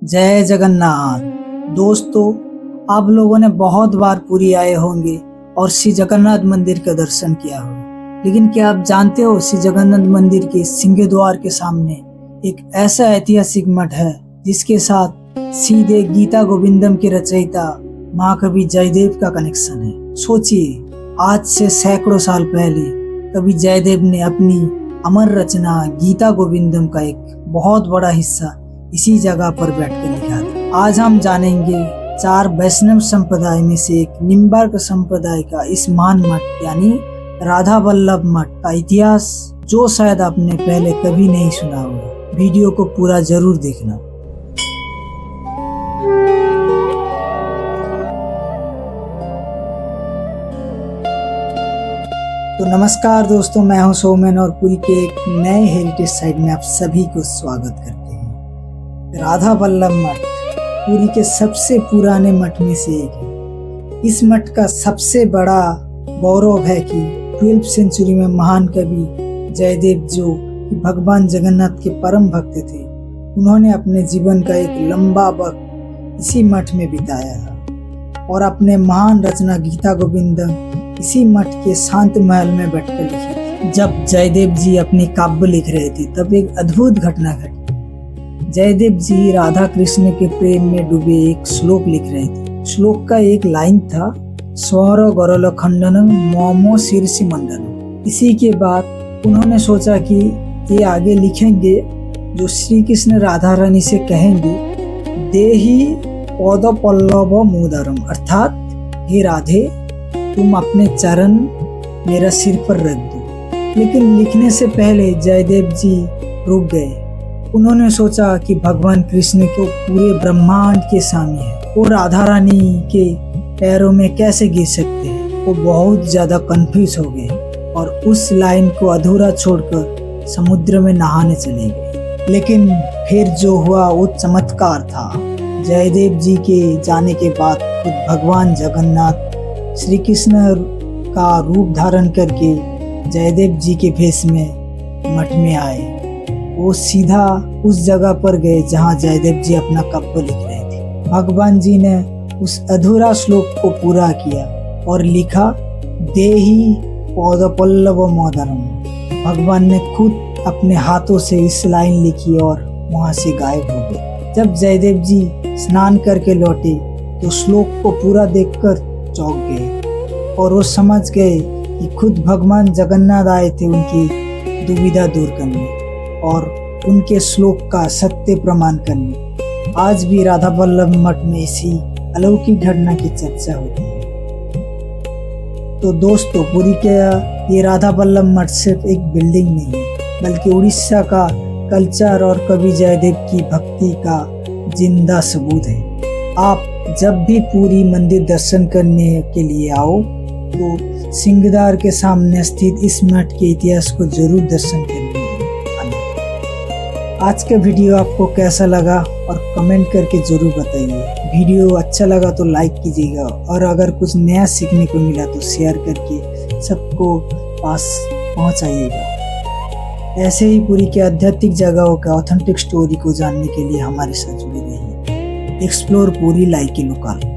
जय जगन्नाथ। दोस्तों, आप लोगों ने बहुत बार पुरी आए होंगे और श्री जगन्नाथ मंदिर का दर्शन किया होगा, लेकिन क्या आप जानते हो श्री जगन्नाथ मंदिर के सिंह द्वार के सामने एक ऐसा ऐतिहासिक मठ है जिसके साथ सीधे गीता गोविंदम के रचयिता महाकवि जयदेव का कनेक्शन है। सोचिए, आज से सैकड़ों साल पहले कवि जयदेव ने अपनी अमर रचना गीता गोविंदम का एक बहुत बड़ा हिस्सा इसी जगह पर बैठकर लिखा था। आज हम जानेंगे 4 वैष्णव संप्रदाय में से एक निम्बार्क संप्रदाय का इस महान मठ यानी राधा वल्लभ मठ का इतिहास, जो शायद आपने पहले कभी नहीं सुना होगा। वीडियो को पूरा जरूर देखना। तो नमस्कार दोस्तों, मैं हूं सोमेन और पुरी के एक नए हेरिटेज साइट में आप सभी को स्वागत करते हैं। राधा वल्लभ मठ पुरी के सबसे पुराने मठ में से एक है। इस मठ का सबसे बड़ा गौरव है कि 12वीं सेंचुरी में महान कवि जयदेव, जो भगवान जगन्नाथ के परम भक्त थे, उन्होंने अपने जीवन का एक लंबा वक्त इसी मठ में बिताया था और अपने महान रचना गीता गोविंदम इसी मठ के शांत महल में बैठकर लिखी। जब जयदेव जी अपनी काव्य लिख रहे थे तब एक अद्भुत घटना घटी। जयदेव जी राधा कृष्ण के प्रेम में डूबे एक श्लोक लिख रहे थे। श्लोक का एक लाइन था, स्वर गौरल खंडनम मोमो शीर्षि मंडनम। इसी के बाद उन्होंने सोचा कि ये आगे लिखेंगे जो श्री कृष्ण राधा रानी से कहेंगे, देही पौध पल्लव मोदरम, अर्थात हे राधे, तुम अपने चरण मेरा सिर पर रख दो। लेकिन लिखने से पहले जयदेव जी रुक गए। उन्होंने सोचा कि भगवान कृष्ण को पूरे ब्रह्मांड के स्वामी है, वो राधा रानी के पैरों में कैसे गिर सकते हैं। वो बहुत ज्यादा कंफ्यूज हो गए और उस लाइन को अधूरा छोड़कर समुद्र में नहाने चले गए। लेकिन फिर जो हुआ वो चमत्कार था। जयदेव जी के जाने के बाद खुद भगवान जगन्नाथ श्री कृष्ण का रूप धारण करके जयदेव जी के भेष में मठ में आए। वो सीधा उस जगह पर गए जहाँ जयदेव जी अपना काव्य लिख रहे थे। भगवान जी ने उस अधूरा श्लोक को पूरा किया और लिखा, देही पौध पल्लव मोदरम। भगवान ने खुद अपने हाथों से इस लाइन लिखी और वहाँ से गायब हो गए। जब जयदेव जी स्नान करके लौटे तो श्लोक को पूरा देखकर चौंक गए और वो समझ गए कि खुद भगवान जगन्नाथ आए थे उनकी दुविधा दूर करने और उनके श्लोक का सत्य प्रमाण करने। आज भी राधा वल्लभ मठ में इसी अलौकिक घटना की चर्चा होती है। तो दोस्तों, पुरी के ये राधा वल्लभ मठ सिर्फ एक बिल्डिंग नहीं है, बल्कि उड़ीसा का कल्चर और कवि जयदेव की भक्ति का जिंदा सबूत है। आप जब भी पुरी मंदिर दर्शन करने के लिए आओ तो सिंहद्वार के सामने स्थित इस मठ के इतिहास को जरूर दर्शन करने। आज का वीडियो आपको कैसा लगा और कमेंट करके जरूर बताइए। वीडियो अच्छा लगा तो लाइक कीजिएगा और अगर कुछ नया सीखने को मिला तो शेयर करके सबको पास पहुंचाइएगा। ऐसे ही पुरी के आध्यात्मिक जगहों का ऑथेंटिक स्टोरी को जानने के लिए हमारे साथ जुड़े रहिए। Explore Puri like local.